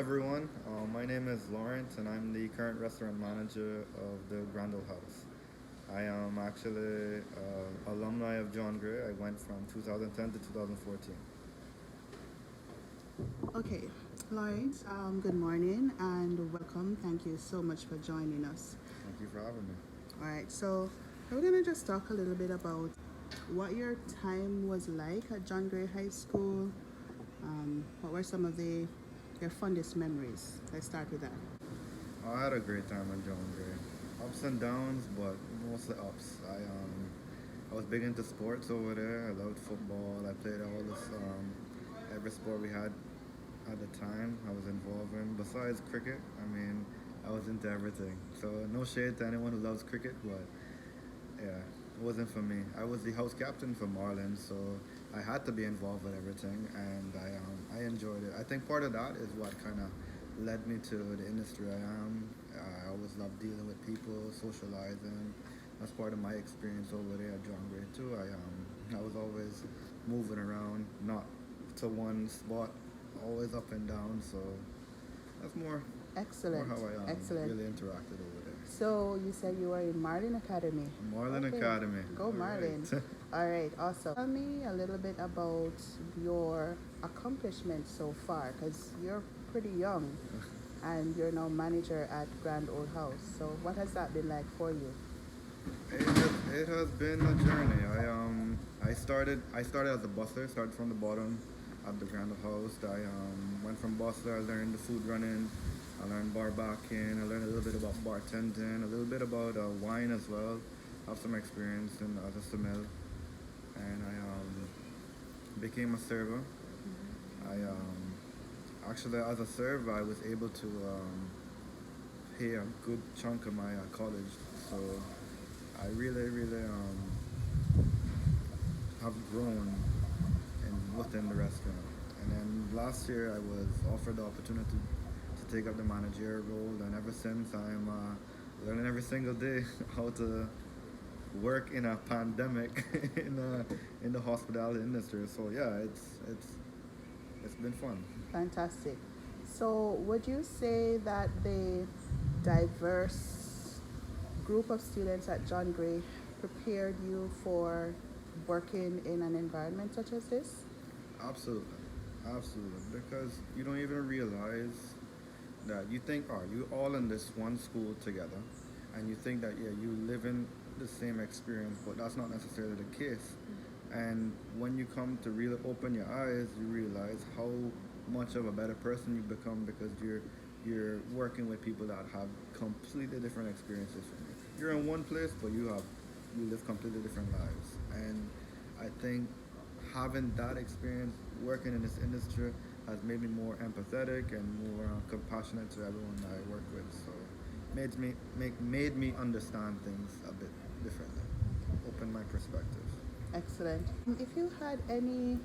everyone. My name is Laurent, and I'm the current restaurant manager of the Grand Ole House. I am actually alumni of John Gray. I went from 2010 to 2014. Okay, Lawrence, good morning and welcome. Thank you so much for joining us. Thank you for having me. All right, so we're going to just talk a little bit about what your time was like at John Gray High School. What were some of your fondest memories? Let's start with that. I had a great time on John Gray. Ups and downs, but mostly ups. I was big into sports over there. I loved football. I played all this every sport we had at the time. I was involved in. Besides cricket, I was into everything. So no shade to anyone who loves cricket, but yeah, it wasn't for me. I was the house captain for Marlin, so I had to be involved with everything, and I enjoyed it. I think part of that is what kind of led me to the industry I am. I always loved dealing with people, socializing. That's part of my experience over there at John Gray too. I was always moving around, not to one spot, always up and down. So that's more Excellent, how I excellent. really interacted over there. So you said you were in Marlin Academy. Marlin Okay, Academy. go All Marlin. right. All right, awesome. Tell me a little bit about your accomplishments so far, because you're pretty young and you're now manager at Grand Old House. So what has that been like for you? It has been a journey. I started as a busser. Started from the bottom at the Grand House. I went from busser. I learned the food running. I learned bar backing. I learned a little bit about bartending. A little bit about wine as well. Have some experience in as a sommelier. And I became a server. I actually as a server I was able to pay a good chunk of my college. So I really have grown within the restaurant. And then last year I was offered the opportunity to take up the managerial role, and ever since I'm learning every single day how to work in a pandemic in the hospitality industry. So yeah, it's been fun. Fantastic. So would you say that the diverse group of students at John Gray prepared you for working in an environment such as this? Absolutely, absolutely. Because you don't even realize that you think, oh, you all in this one school together, and you think that yeah, you live in the same experience, but that's not necessarily the case. And when you come to really open your eyes, you realize how much of a better person you become because you're working with people that have completely different experiences from you. You're in one place, but you live completely different lives. And I think having that experience working in this industry has made me more empathetic and more compassionate to everyone that I work with. So made me understand things a bit differently, open my perspective. Excellent. If you had any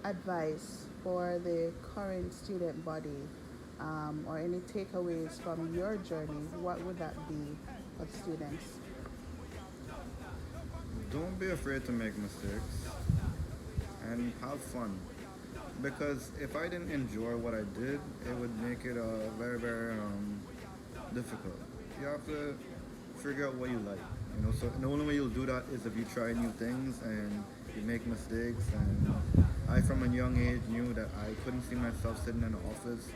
advice for the current student body or any takeaways from your journey, what would that be for students? Don't be afraid to make mistakes and have fun. Because if I didn't enjoy what I did, it would make it very difficult. You have to figure out what you like. So the only way you'll do that is if you try new things and you make mistakes. And I, from a young age, knew that I couldn't see myself sitting in an office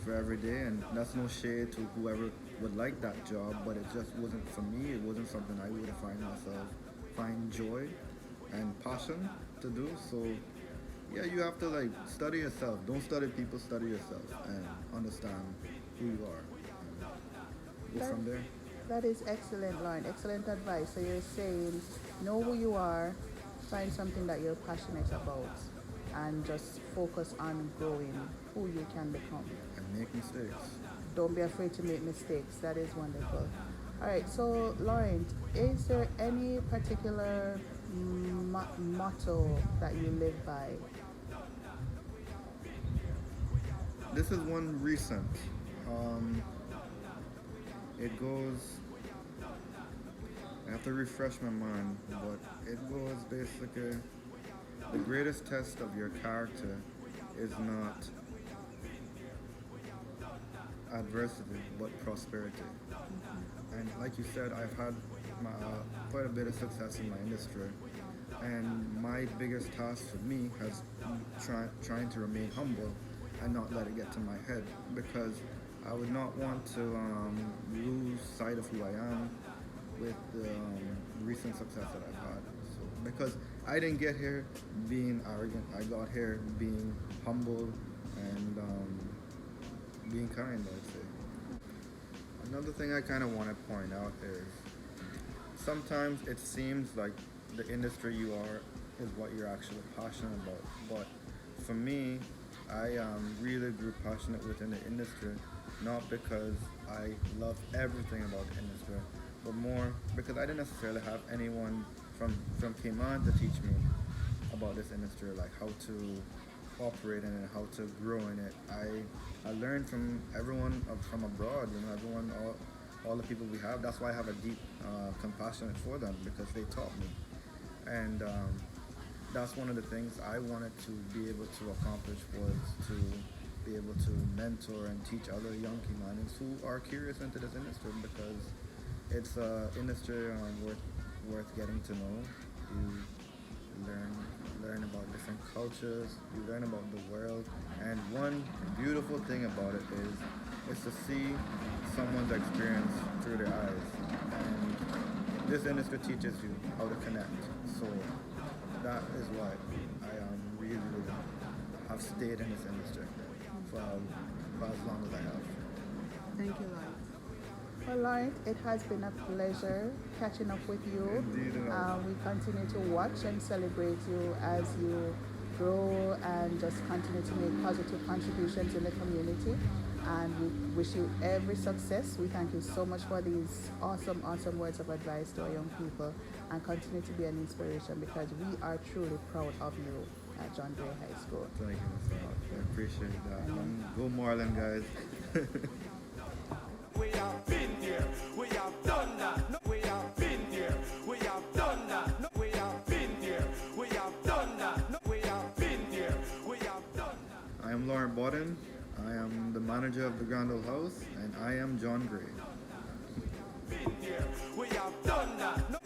for every day. And that's no shade to whoever would like that job, but it just wasn't for me. It wasn't something I would find joy and passion to do. So yeah, you have to like study yourself. Don't study people, study yourself and understand who you are. And go That, from there. that is excellent, Lauren. Excellent advice. So you're saying know who you are, find something that you're passionate about, and just focus on growing who you can become. And make mistakes. Don't be afraid to make mistakes. That is wonderful. All right, so Lauren, is there any particular motto that you live by? This is one recent. Um, it goes. I have to refresh my mind, but it goes basically. The greatest test of your character is not adversity but prosperity. And like you said, I've had quite a bit of success in my industry. And my biggest task for me has been trying to remain humble and not let it get to my head because I would not want to lose sight of who I am with the recent success that I've had. So, because I didn't get here being arrogant, I got here being humble and being kind, I'd say. Another thing I kind of want to point out is sometimes it seems like the industry you are is what you're actually passionate about. But for me, I really grew passionate within the industry, not because I love everything about the industry, but more because I didn't necessarily have anyone from Cayman to teach me about this industry, like how to operate in it, how to grow in it. I learned from everyone from abroad, everyone, all the people we have. That's why I have a deep compassion for them because they taught me. And that's one of the things I wanted to be able to accomplish was to be able to mentor and teach other young Kimanis who are curious into this industry because it's an industry worth getting to know. You learn about different cultures. You learn about the world. And one beautiful thing about it is to see someone's experience through their eyes. And this industry teaches you how to connect. So that is why I really have stayed in this industry for as long as I have. Thank you, Laurent. Well, Laurent, it has been a pleasure catching up with you. Indeed, We continue to watch and celebrate you as you grow and just continue to make positive contributions in the community. And we wish you every success. We thank you so much for these awesome, awesome words of advice to our young people and continue to be an inspiration because we are truly proud of you at John Gray High School. Thank you, Mr. Hawk. I appreciate that. Go Marlin, guys. We have been here, we have done that. No, we have been here, we have done that. No, we have been here, we have done that. No, we have been here, we have done that. I am Laurent Bodden. I am the manager of the Grand Ole House, and I am John Gray. Been here, we have done that. No,